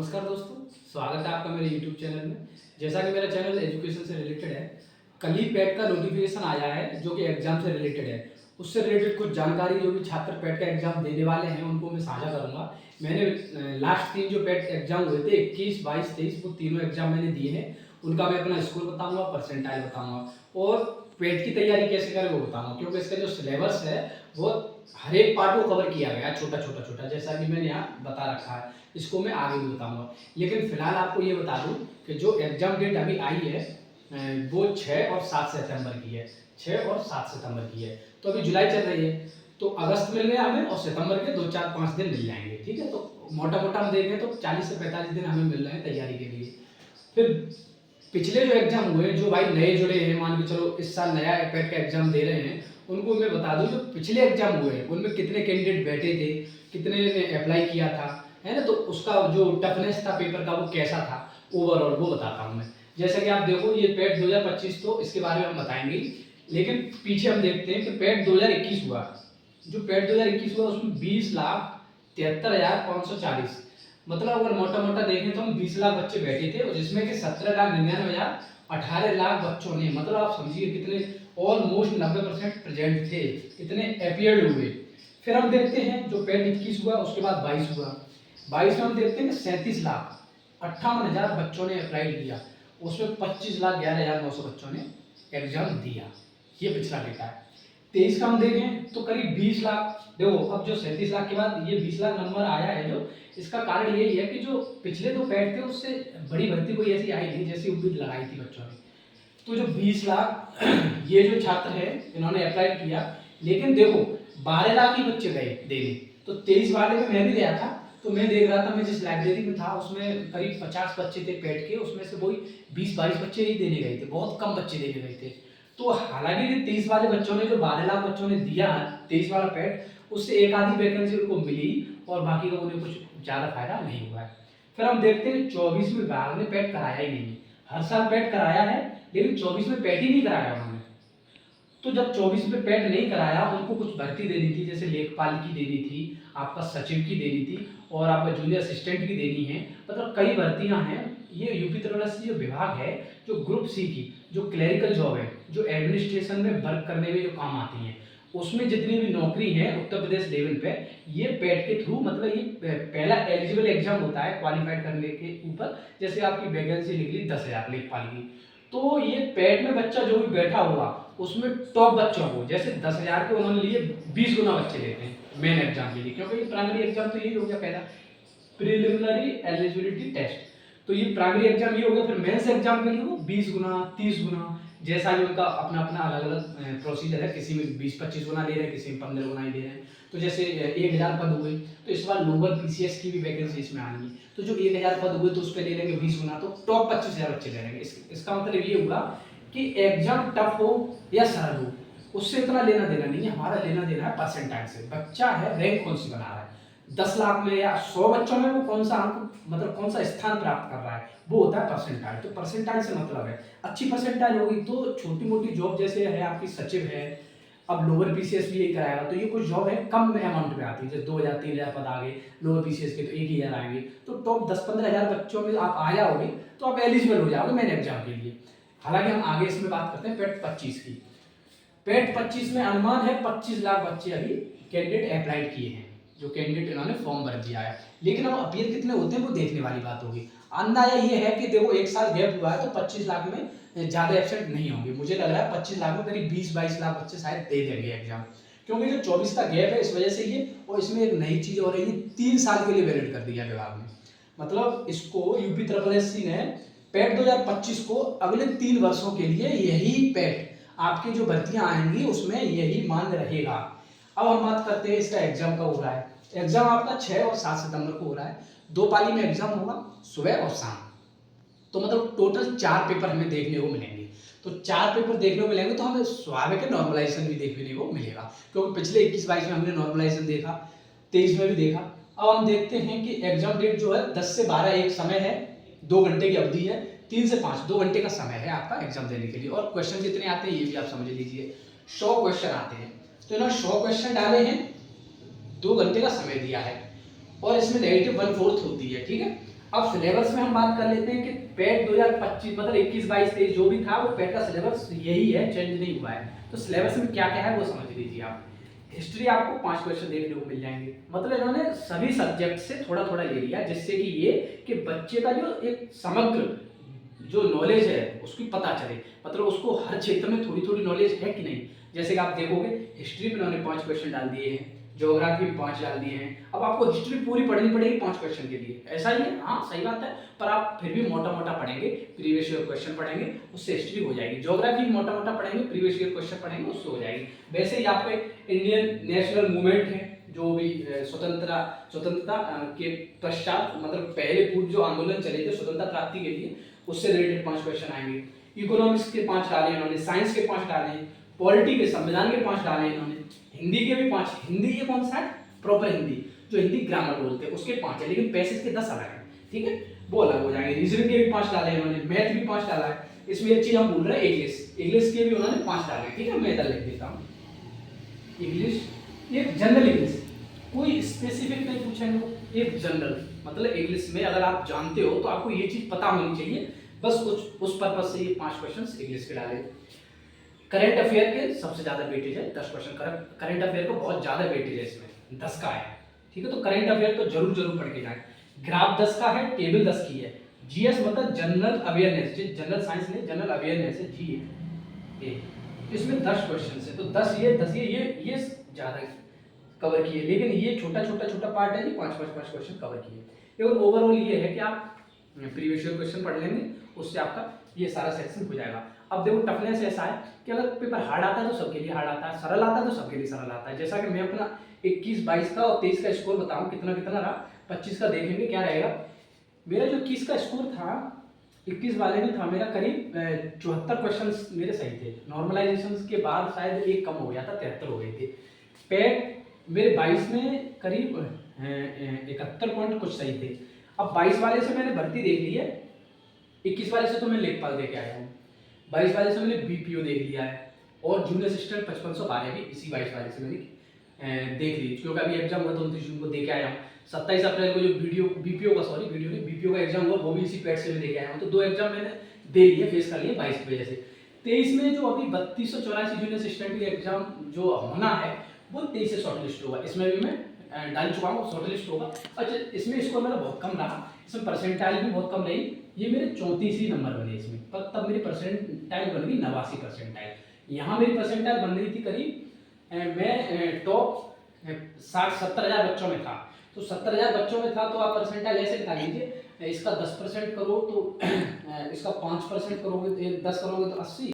नमस्कार दोस्तों, स्वागत है आपका मेरे YouTube चैनल में। जैसा कि मेरा चैनल एजुकेशन से रिलेटेड है, कल ही पेट का नोटिफिकेशन आया है जो कि एग्जाम से रिलेटेड है। उससे रिलेटेड कुछ जानकारी जो भी छात्र पेट का एग्जाम देने वाले हैं उनको मैं साझा करूंगा। मैंने लास्ट 3 जो पेट एग्जाम हुए थे 21, 22, 23 वो तीनों एग्जाम मैंने दिए हैं। उनका मैं अपना स्कोर बताऊंगा, परसेंटाइल बताऊंगा और पेट की तैयारी कैसे करें वो बताऊंगा, क्योंकि इसका जो सिलेबस है वो हर एक पार्ट को कवर किया गया है, छोटा छोटा छोटा, जैसा कि मैंने यहाँ बता रखा है। इसको मैं आगे भी बताऊंगा, लेकिन फिलहाल आपको ये बता दूं कि जो एग्जाम डेट अभी आई है वो 6 और 7 सितंबर की है। 6 और 7 सितंबर की है। तो अभी जुलाई चल रही है, तो अगस्त मिल गया हमें और सितंबर के 2, 4, 5 दिन मिल जाएंगे। ठीक है, तो मोटा मोटा हम देखें तो 40 से 45 दिन हमें मिल रहे हैं तैयारी के लिए। फिर पिछले जो एग्जाम हुए, जो भाई नए जुड़े हैं, मान के चलो इस साल नया पेट का एग्जाम दे रहे हैं, उनको मैं बता दूं जो पिछले एग्जाम हुए हैं उनमें कितने कैंडिडेट बैठे थे, कितने ने अप्लाई किया था, है ना। तो उसका जो टफनेस था पेपर का वो कैसा था ओवरऑल, वो बताता हूँ मैं। जैसे कि आप देखो, ये पेट 2025 तो इसके बारे में हम बताएंगे, लेकिन पीछे हम देखते हैं कि पेट 2021 हुआ। जो पेट 2021 हुआ उसमें 20,73,540, मतलब अगर मोटा मोटा देखें तो हम 20 लाख बच्चे बैठे थे, और जिसमें कि 17,99,000 18 लाख बच्चों ने, मतलब आप समझिए कितने, ऑलमोस्ट 90% प्रेजेंट थे, इतने अपियर्ड हुए। फिर हम देखते हैं जो पेट 21 हुआ, उसके बाद 22 हुआ। 22 में हम देखते हैं कि 37,58,000 बच्चों ने अप्लाई किया, उसमें 25,11,900 बच्चों ने एग्जाम दिया। ये पिछला डेटा है। 23 का हम देखें तो करीब 20 लाख। देखो, अब जो 37 लाख के बाद ये 20 लाख नंबर आया है, जो इसका कारण यही है कि जो पिछले दो पैड थे उससे बड़ी भर्ती कोई ऐसी आई नहीं जैसी उम्मीद लगाई थी बच्चों ने। तो जो 20 लाख ये जो छात्र है इन्होंने अप्लाई किया, लेकिन देखो 12 लाख ही बच्चे गए देने। तो 23 वाले में मैं भी गया था, तो मैं देख रहा था, मैं जिस लाइब्रेरी में था उसमें करीब 50 बच्चे थे पेट के, उसमें से कोई 20-22 बच्चे ही देने गए थे, बहुत कम बच्चे देने गए थे। तो हालांकि 23 वाले बच्चों ने, जो 12 लाख बच्चों ने दिया 23 वाला पेट, उससे एक आधी वैकेंसी उनको मिली और बाकी का उन्हें कुछ ज़्यादा फायदा नहीं हुआ है। फिर हम देखते हैं 24 में विभाग ने पेट कराया ही नहीं। हर साल पेट कराया है, लेकिन 24 में पेट ही नहीं कराया उन्होंने। तो जब 24 में पेट नहीं कराया, उनको कुछ भर्ती देनी थी, जैसे लेखपाल की देनी थी, आपका सचिव की देनी थी, और आपका जूनियर असिस्टेंट की देनी है। मतलब कई भर्तियां हैं। ये यूपी तरफ जो विभाग है, जो ग्रुप सी की जो क्लरिकल जॉब है, जो एडमिनिस्ट्रेशन में वर्क करने में जो काम आती है, उसमें जितनी भी नौकरी है उत्तर प्रदेश लेवल पे, ये पेट के थ्रू, मतलब ये पहला एलिजिबल एग्जाम होता है क्वालिफाइड करने के ऊपर। जैसे आपकी वैकेंसी निकली 10,000 लेखपाल की, तो ये पेट में बच्चा जो भी बैठा हुआ उसमें टॉप बच्चों को, जैसे 10,000 के उन्होंने लिए 20 गुना बच्चे लेते हैं मेन एग्जाम के लिए, क्योंकि ये प्राइमरी एग्जाम तो यही हो गया पहला, प्रिलिमिनरी एलिजिबिलिटी टेस्ट। तो ये प्राइमरी एग्जाम ये हो गया। फिर मेंस एग्जाम के लिए वो 20 गुना, 30 गुना, जैसा भी उनका अपना अपना अलग अलग प्रोसीजर है। किसी में 20-25 गुना ले रहे हैं, किसी में 15 गुना ही दे रहे हैं। तो जैसे 1,000 पद हुए, तो इस बार लोअर पीसीएस की भी वैकेंसी इसमें आनी है। तो जो 1,000 पद हुए तो उस पर ले लेंगे 20 गुना, तो टॉप 25,000 बच्चे ले लेंगे। इसका मतलब ये हुआ कि एग्जाम टफ हो या सरल हो, उससे इतना लेना देना नहीं है। हमारा लेना देना है परसेंटाइल से। बच्चा है, रैंक कौन सी बना रहा है, 10 लाख में या 100 बच्चों में वो कौन सा अंक, मतलब कौन सा स्थान प्राप्त कर रहा है, वो होता है परसेंटाइल। तो परसेंटाइल से मतलब है अच्छी परसेंटाइल होगी तो छोटी मोटी जॉब जैसे है आपकी सचिव है, अब लोअर पीसीएस भी यही कराएगा, तो ये कुछ जॉब है कम अमाउंट में आती है, जैसे 2,000-3,000 पद आ गए, लोअर पीसीएस के तो 1,000 आएंगे। तो टॉप 10-15,000 बच्चों में आप आ जाओगे तो आप एलिजिबल हो जाओगे मेन एग्जाम के लिए। हालांकि हम आगे इसमें बात करते हैं पेट 25 की। पेट 25 में अनुमान है 25 लाख बच्चे अभी कैंडिडेट अप्लाई किए हैं, जो कैंडिडेट इन्होंने फॉर्म भर दिया है। लेकिन अब अपीयर कितने होते हैं वो देखने वाली बात होगी। अंदाजा ये है कि देखो एक साल गैप हुआ है, तो 25 लाख में ज्यादा एब्सेंट नहीं होंगे। मुझे लग रहा है 25 लाख में करीब 20-22 लाख बच्चे शायद दे देंगे एग्जाम, क्योंकि जो 24 का गैप है इस वजह से ये। और इसमें एक नई चीज हो रही है, 3 साल के लिए वैलिड कर दिया विभाग ने। मतलब इसको यूपी ट्रिपल एस सी ने पेट 2025 को अगले 3 वर्षों के लिए यही पेट आपकी जो भर्तियां आएंगी उसमें यही मान्य रहेगा। अब हम बात करते हैं इसका एग्जाम कब हो रहा है। एग्जाम आपका 6 और 7 सितंबर को हो रहा है। 2 पाली में एग्जाम होगा, सुबह और शाम। तो मतलब टोटल 4 पेपर हमें देखने को मिलेंगे। तो 4 पेपर देखने को मिलेंगे, तो हमें स्वाभाविक है नॉर्मलाइजेशन भी देखने को मिलेगा, क्योंकि पिछले 21-22 में हमने नॉर्मलाइजेशन देखा, 23 में भी देखा। अब हम देखते हैं कि एग्जाम डेट जो है 10 से 12 एक समय है, 2 घंटे की अवधि है, 3 से 5 2 घंटे का समय है आपका एग्जाम देने के लिए। और क्वेश्चन कितने आते हैं ये भी आप समझ लीजिए, 100 क्वेश्चन आते हैं। तो इन्होंने 100 क्वेश्चन डाले हैं, 2 घंटे का समय दिया है, और इसमें नेगेटिव 1/4 होती है। ठीक है, अब सिलेबस में हम बात कर लेते हैं कि पेट 2025 मतलब 21 22 23 जो भी था वो पेट का सिलेबस यही है, चेंज नहीं हुआ है। तो सिलेबस में क्या क्या है वो समझ लीजिए आप। हिस्ट्री आपको 5 क्वेश्चन देखने को मिल जाएंगे, मतलब इन्होंने सभी सब्जेक्ट से थोड़ा थोड़ा ले लिया, जिससे कि ये कि बच्चे का जो एक समग्र जो नॉलेज है उसकी पता चले, मतलब उसको हर क्षेत्र में थोड़ी थोड़ी नॉलेज है कि नहीं। जैसे कि आप देखोगे हिस्ट्री में इन्होंने 5 क्वेश्चन डाल दिए हैं, ज्योग्राफी में 5 डाल दिए हैं। अब आपको हिस्ट्री पूरी पढ़नी पड़ेगी 5 क्वेश्चन के लिए, ऐसा ही है, हाँ सही बात है, पर आप फिर भी मोटा मोटा पढ़ेंगे, प्रीवियस ईयर क्वेश्चन पढ़ेंगे, उससे हिस्ट्री हो जाएगी। ज्योग्राफी मोटा मोटा पढ़ेंगे, प्रीवियस ईयर क्वेश्चन पढ़ेंगे, उससे हो जाएगी। वैसे ही आपको इंडियन नेशनल मूवमेंट है, जो भी स्वतंत्रता के पश्चात मतलब पहले पूर्व जो आंदोलन चले थे स्वतंत्रता प्राप्ति के लिए, उससे रिलेटेड 5 क्वेश्चन आएंगे। इकोनॉमिक्स के 5 डाले इन्होंने, साइंस के 5 डाले, पॉलिटी के संविधान के 5 डाले इन्होंने, हिंदी के भी 5। हिंदी ये कौन सा है? प्रॉपर हिंदी, जो हिंदी ग्रामर बोलते हैं उसके 5 है, लेकिन पैसेज के 10 अलग है, ठीक है, वो अलग हो जाएंगे। रीजनिंग के भी 5 डाले इन्होंने, मैथ भी 5 डाला है। इसमें एक चीज हम भूल रहे हैं, इंग्लिश के भी उन्होंने 5 डाले, ठीक है, मैं इधर लिख देता हूँ। इंग्लिश ये जनरल इंग्लिश, कोई स्पेसिफिक नहीं पूछेंगे वो, एक जनरल, मतलब इंग्लिश में अगर आप जानते हो तो आपको ये चीज पता होनी चाहिए, बस उस पर्पज से ये 5 क्वेश्चंस इंग्लिश के डाले। करंट अफेयर के सबसे ज्यादा वेटेज है, 10 क्वेश्चन करंट अफेयर को बहुत ज्यादा वेटेज है इसमें, 10 का है, ठीक है। तो करंट अफेयर तो जरूर जरूर पढ़ के जाए। ग्राफ 10 का है, टेबल 10 की है। जीएस मतलब जनरल अवेयरनेस, जनरल साइंस नहीं, जनरल अवेयरनेस है, जी। इसमें 10 क्वेश्चन है, तो 10 ये ज्यादा कवर किए, लेकिन ये छोटा पार्ट है, ये 5 क्वेश्चन कवर किए। और ओवरऑल ये है कि आप प्रीवियस ईयर क्वेश्चन पढ़ लेंगे, उससे आपका ये सारा सेक्शन हो जाएगा। अब देखो टफनेस ऐसा है कि अगर पेपर हार्ड आता है तो सबके लिए हार्ड आता है, सरल आता है तो सबके लिए सरल आता है। जैसा कि मैं अपना 21 22 का और 23 का स्कोर बताऊं कितना कितना रहा, 25 का देखेंगे क्या रहेगा। मेरा जो 21 का स्कोर था 21 वाले में था मेरा करीब 74 क्वेश्चन मेरे सही थे, नॉर्मलाइजेशन के बाद शायद एक कम हो गया था, 73 हो गए थे। पेट मेरे 22 में करीब 71 पॉइंट कुछ सही थे। अब 22 वाले से मैंने भर्ती देख ली है, 21 वाले से तो मैं लेखपाल दे के आया हूँ, 22 वाले से मैंने बीपीओ देख लिया है, और जूनियर असिस्टेंट 5512 भी इसी 22 वाले से मैंने देख ली, क्योंकि अभी एग्जाम हुआ तो 29 जून को दे के आया हूँ। 27 अप्रैल को जो बीपीओ का एग्जाम हुआ वो भी इसी पेट से मैं दे के आया हूँ। तो 2 एग्जाम मैंने दे लिए, फेस कर लिए 22 की वजह से। 23 में जो अभी 3284 जूनियर असिस्टेंट के एग्जाम जो होना है वो 23 से शॉर्ट लिस्ट होगा, इसमें भी मैं डाल चुका हूँ, शॉर्ट लिस्ट होगा। अच्छा, इसमें स्कोर मेरा बहुत कम रहा, इसमें परसेंटाइल भी बहुत कम रही, ये मेरे 34 ही नंबर बने इसमें, पर तब मेरी परसेंटाइल बन गई 89 परसेंटाइल। यहाँ मेरी परसेंटाइल बन रही थी करीब मैं टॉप 60-70 हज़ार बच्चों में था, तो 70 हज़ार बच्चों में था, तो आप परसेंटाइल ऐसे निकाल लीजिए, इसका 10% करो तो इसका 5% करोगे, 10 करोगे तो 80,